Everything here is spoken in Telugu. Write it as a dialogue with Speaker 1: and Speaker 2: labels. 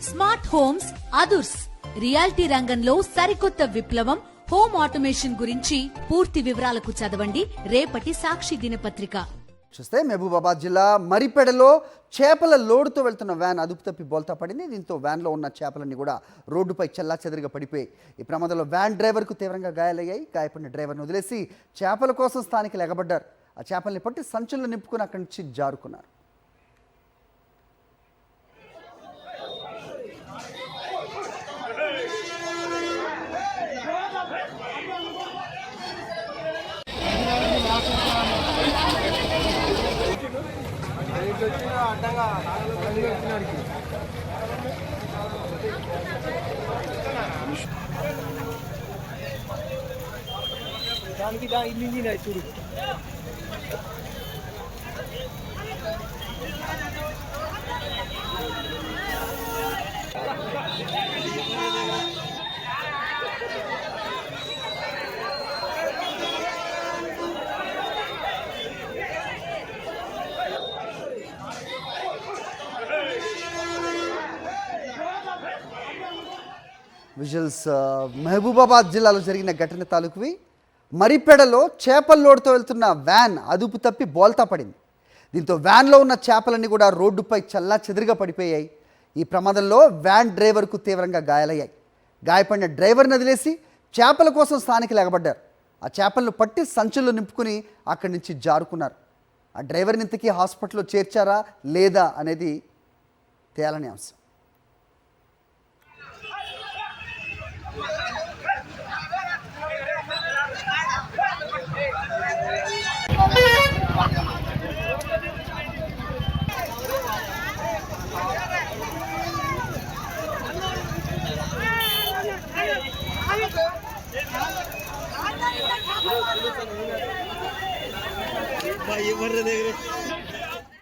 Speaker 1: స్మార్ట్ హోమ్స్ అదుర్స్ రియాలిటీ రంగంలో సరికొత్త విప్లవం హోమ్ ఆటోమేషన్ గురించి పూర్తి వివరాలకు చదవండి రేపటి సాక్షి దినపత్రిక.
Speaker 2: చూస్తే మహబూబాబాద్ జిల్లా మరిపెడలో చేపల లోడుతో వెళ్తున్న వ్యాన్ అదుపు తప్పి బోల్తా పడింది. దీంతో వ్యాన్లో ఉన్న చేపలన్నీ కూడా రోడ్డుపై చెల్లాచెదరుగా పడిపోయాయి. ఈ ప్రమాదంలో వ్యాన్ డ్రైవర్కు తీవ్రంగా గాయాలయ్యాయి. గాయపడిన డ్రైవర్ను వదిలేసి చేపల కోసం స్థానికులు ఎగబడ్డారు. ఆ చేపల్ని పట్టి సంచుల్లో నింపుకుని అక్కడి నుంచి జారుకున్నారు.
Speaker 3: దానికి ఇల్లు చూడు.
Speaker 2: విజువల్స్ మహబూబాబాద్ జిల్లాలో జరిగిన ఘటన తాలూకువి. మరిపెడలో చేపల లోడుతో వెళ్తున్న వ్యాన్ అదుపు తప్పి బోల్తా పడింది. దీంతో వ్యాన్లో ఉన్న చేపలన్నీ కూడా రోడ్డుపై చెల్లాచెదురుగా పడిపోయాయి. ఈ ప్రమాదంలో వ్యాన్ డ్రైవర్కు తీవ్రంగా గాయాలయ్యాయి. గాయపడిన డ్రైవర్ని వదిలేసి చేపల కోసం స్థానికులు ఎగబడ్డారు. ఆ చేపలను పట్టి సంచుల్లో నింపుకుని అక్కడి నుంచి జారుకున్నారు. ఆ డ్రైవర్ని ఇంతకీ హాస్పిటల్లో చేర్చారా లేదా అనేది తేలని అంశం.
Speaker 3: ఎవరి దగ్గర